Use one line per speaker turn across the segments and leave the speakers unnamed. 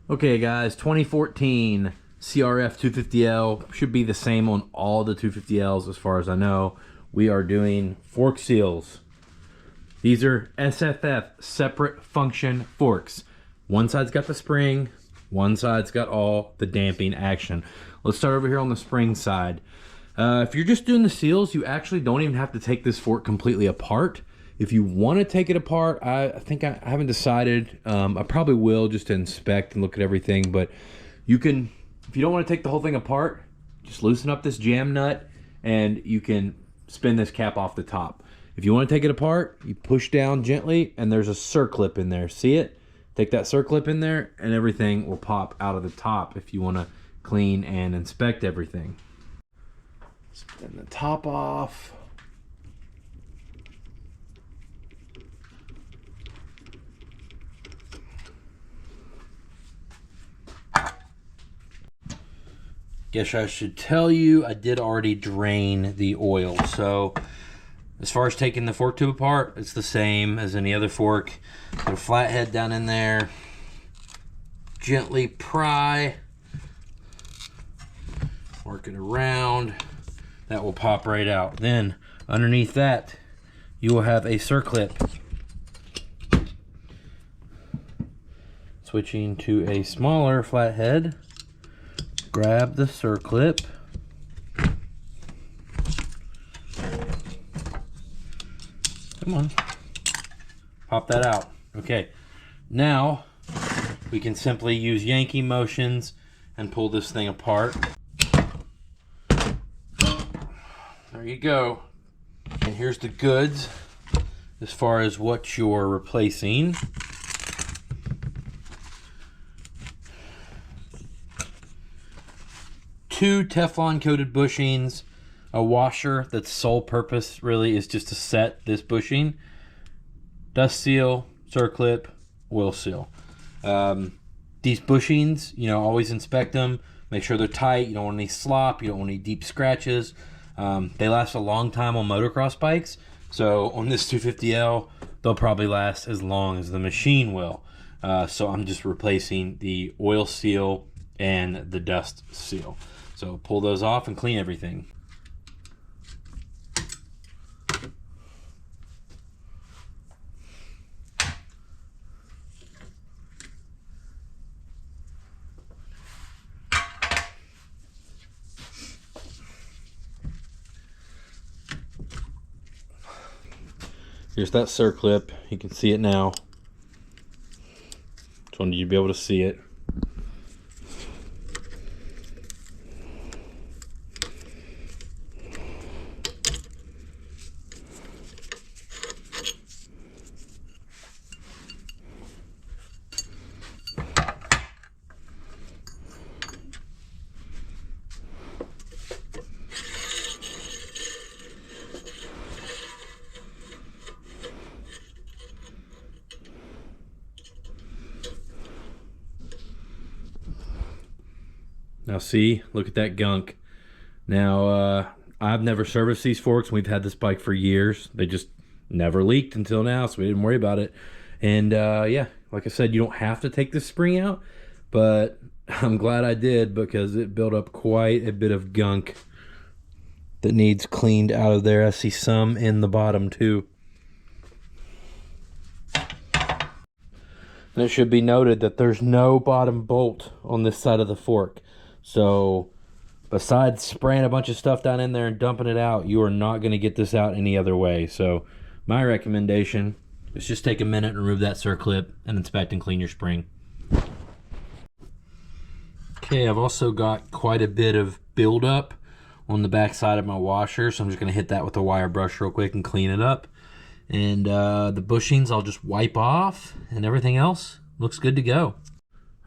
Okay guys, 2014 CRF250L should be the same on all the 250Ls as far as I know. We are doing fork seals. These are SFF, separate function forks. One side's got the spring, one side's got all the damping action. Let's start over here on the spring side. If you're just doing the seals, you actually don't even have to take this fork completely apart. If you want to take it apart, I think I haven't decided. I probably will, just to inspect and look at everything. But you can, if you don't want to take the whole thing apart, just loosen up this jam nut and you can spin this cap off the top. If you want to take it apart, you push down gently and there's a circlip in there. See it? Take that circlip in there and everything will pop out of the top if you want to clean and inspect everything. Spin the top off. Guess I should tell you, I did already drain the oil. So as far as taking the fork tube apart, it's the same as any other fork. Put a flathead down in there, gently pry, work it around. That will pop right out. Then underneath that, you will have a circlip. Switching to a smaller flathead. Grab the circlip. Come on. Pop that out. Okay. Now we can simply use yanking motions and pull this thing apart. There you go. And here's the goods as far as what you're replacing. Two Teflon coated bushings, a washer that's sole purpose really is just to set this bushing, dust seal, circlip, oil seal. These bushings, you know, always inspect them, make sure they're tight. You don't want any slop, you don't want any deep scratches. They last a long time on motocross bikes, so on this 250L they'll probably last as long as the machine will. So I'm just replacing the oil seal and the dust seal. So pull those off and clean everything. Here's that circlip. You can see it now. Just wanted you to be able to see it. Now see, look at that gunk. Now, I've never serviced these forks. We've had this bike for years. They just never leaked until now, so we didn't worry about it. And yeah, like I said, you don't have to take this spring out, but I'm glad I did because it built up quite a bit of gunk that needs cleaned out of there. I see some in the bottom too. And it should be noted that there's no bottom bolt on this side of the fork. So besides spraying a bunch of stuff down in there and dumping it out, you are not going to get this out any other way. So my recommendation is just take a minute and remove that circlip and inspect and clean your spring. Okay, I've also got quite a bit of buildup on the back side of my washer, so I'm just going to hit that with a wire brush real quick and clean it up. And the bushings I'll just wipe off, and everything else looks good to go.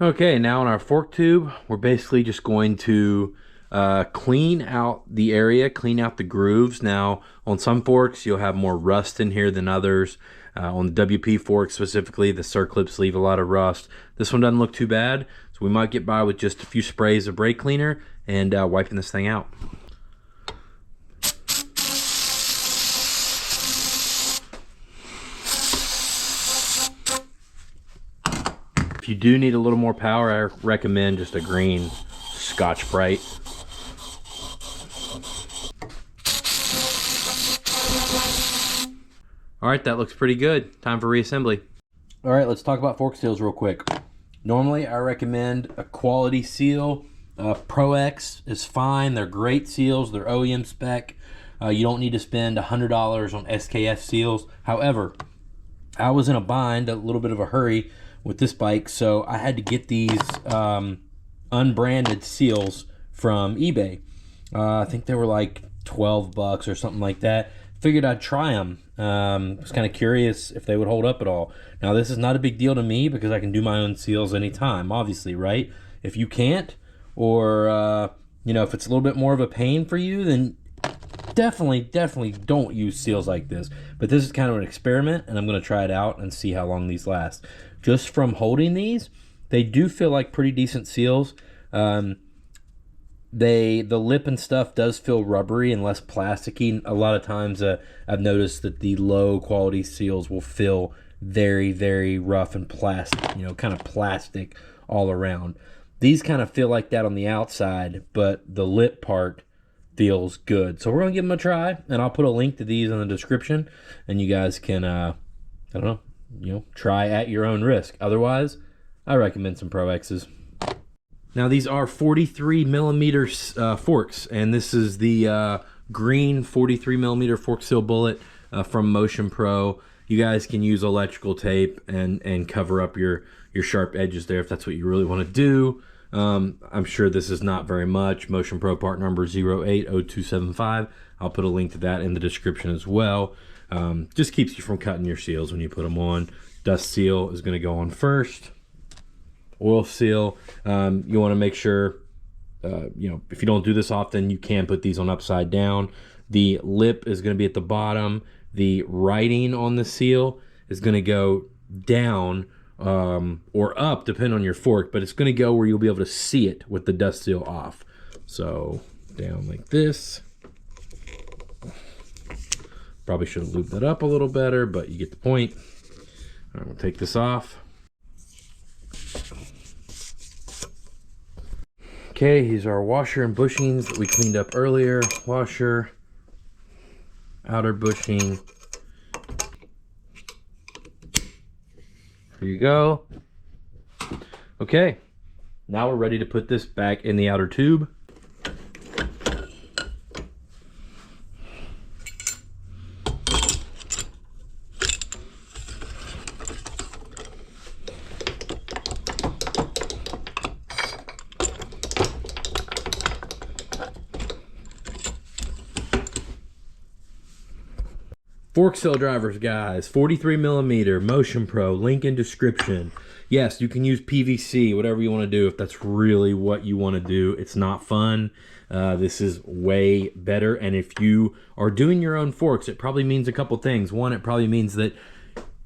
Okay, now on our fork tube, we're basically just going to clean out the area, clean out the grooves. Now, on some forks, you'll have more rust in here than others. On the WP fork specifically, the circlips leave a lot of rust. This one doesn't look too bad, so we might get by with just a few sprays of brake cleaner and wiping this thing out. If you do need a little more power, I recommend just a green Scotch-Brite. All right, that looks pretty good. Time for reassembly. All right, let's talk about fork seals real quick. Normally, I recommend a quality seal. Pro X is fine. They're great seals. They're OEM spec. You don't need to spend $100 on SKF seals. However, I was in a bind, a little bit of a hurry with this bike, so I had to get these unbranded seals from eBay. I think they were like 12 bucks or something like that. Figured I'd try them. Was kind of curious if they would hold up at all. Now, this is not a big deal to me because I can do my own seals anytime, obviously, right? If you can't, or you know, if it's a little bit more of a pain for you, then definitely don't use seals like this. But this is kind of an experiment, and I'm going to try it out and see how long these last. Just from holding these, they do feel like pretty decent seals. The lip and stuff does feel rubbery and less plasticky. A lot of times I've noticed that the low quality seals will feel very rough and plastic, you know, kind of plastic all around. These kind of feel like that on the outside, but the lip part feels good. So we're gonna give them a try, and I'll put a link to these in the description, and you guys can I don't know, you know, try at your own risk. Otherwise, I recommend some Pro X's. Now, these are 43 millimeter forks, and this is the green 43 millimeter fork seal bullet from Motion Pro. You guys can use electrical tape and cover up your sharp edges there if that's what you really want to do. I'm sure this is not very much. Motion Pro part number 080275. I'll put a link to that in the description as well. Just keeps you from cutting your seals when you put them on. Dust seal is going to go on first. Oil seal, you want to make sure, you know, if you don't do this often, you can put these on upside down. The lip is going to be at the bottom. The writing on the seal is going to go down or up, depending on your fork, but it's going to go where you'll be able to see it with the dust seal off. So down like this. Probably should have lubed that up a little better, but you get the point. I'm going to take this off. Okay, here's our washer and bushings that we cleaned up earlier. Washer, outer bushing. Here you go. Okay, now we're ready to put this back in the outer tube. Fork seal drivers, guys, 43 millimeter, Motion Pro, link in description. Yes, you can use PVC, whatever you want to do, if that's really what you want to do. It's not fun. This is way better. And if you are doing your own forks, it probably means a couple things. One, it probably means that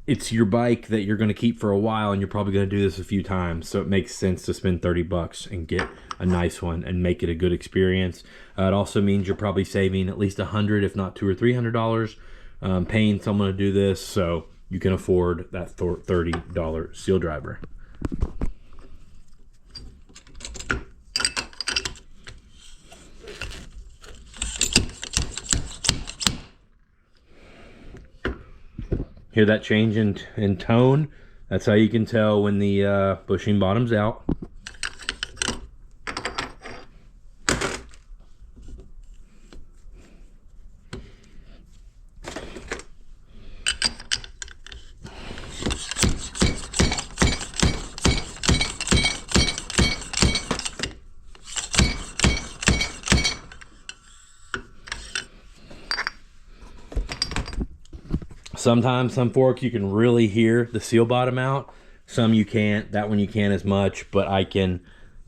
it's your bike that you're going to keep for a while, and you're probably going to do this a few times. So it makes sense to spend 30 bucks and get a nice one and make it a good experience. It also means you're probably saving at least $100, if not $200 or $300. Paying someone to do this, so you can afford that $30 seal driver. Hear that change in tone? That's how you can tell when the bushing bottom's out. Sometimes some forks you can really hear the seal bottom out. Some you can't. That one you can't as much, but I can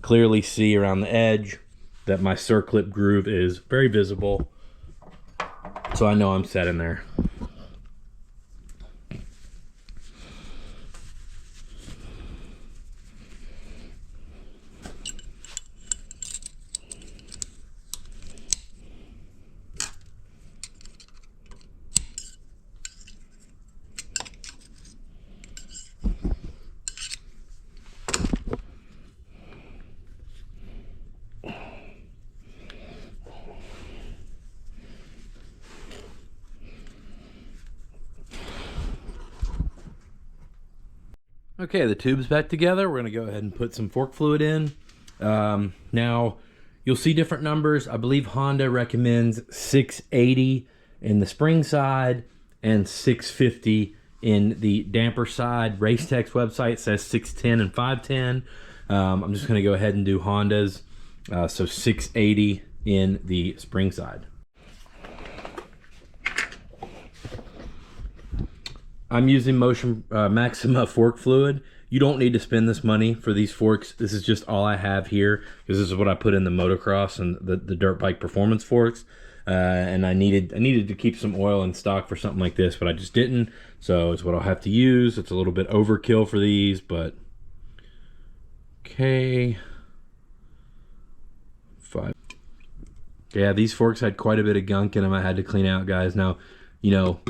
clearly see around the edge that my circlip groove is very visible. So I know I'm set in there. Okay, the tube's back together. We're gonna go ahead and put some fork fluid in. Now, you'll see different numbers. I believe Honda recommends 680 in the spring side and 650 in the damper side. Racetech's website says 610 and 510. I'm just gonna go ahead and do Honda's. So 680 in the spring side. I'm using Maxima fork fluid. You don't need to spend this money for these forks. This is just all I have here because this is what I put in the motocross and the dirt bike performance forks. And I needed to keep some oil in stock for something like this, but I just didn't. So it's what I'll have to use. It's a little bit overkill for these, but okay. 5. Yeah, these forks had quite a bit of gunk in them I had to clean out, guys. Now, you know,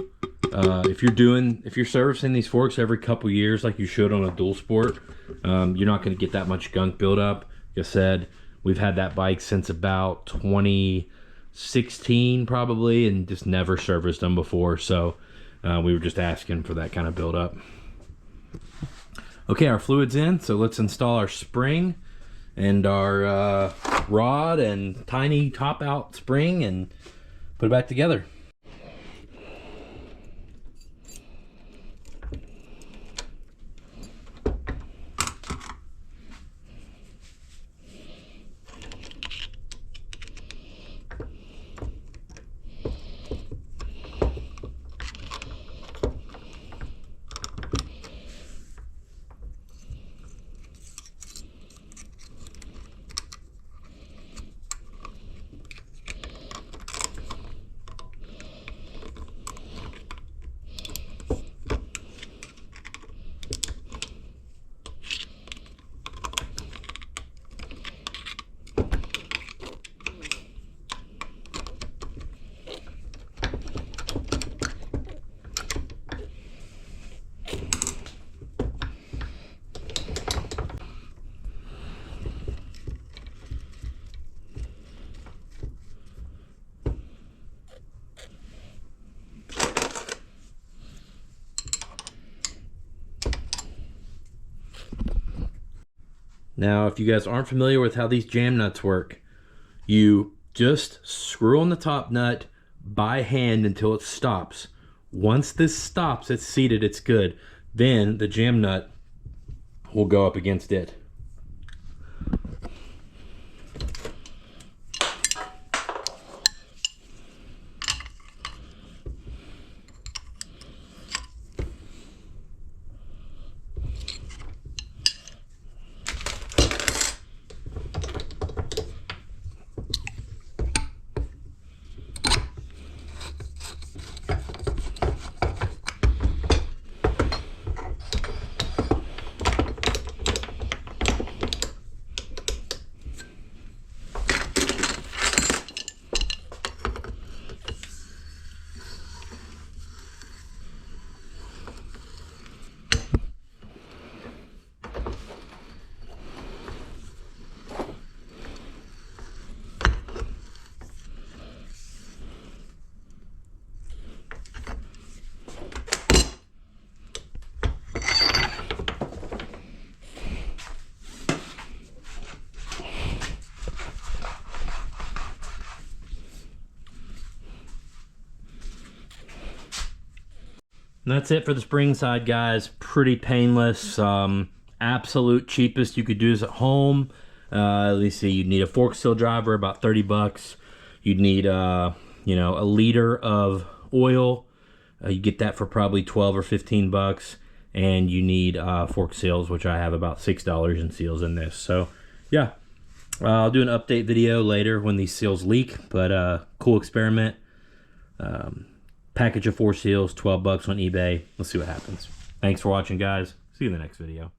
if you're servicing these forks every couple years like you should on a dual sport, you're not going to get that much gunk buildup. Like I said, we've had that bike since about 2016 probably, and just never serviced them before, so we were just asking for that kind of buildup. Okay, our fluid's in, so let's install our spring and our rod and tiny top out spring and put it back together. Now, if you guys aren't familiar with how these jam nuts work, you just screw on the top nut by hand until it stops. Once this stops, it's seated, it's good. Then the jam nut will go up against it. And that's it for the spring side, guys. Pretty painless. Absolute cheapest you could do this at home. Let's see, you'd need a fork seal driver, about 30 bucks. You'd need, you know, a liter of oil. You get that for probably 12 or 15 bucks. And you need fork seals, which I have about $6 in seals in this. So, yeah. I'll do an update video later when these seals leak. But cool experiment. Package of 4 seals, 12 bucks on eBay. Let's see what happens. Thanks for watching, guys. See you in the next video.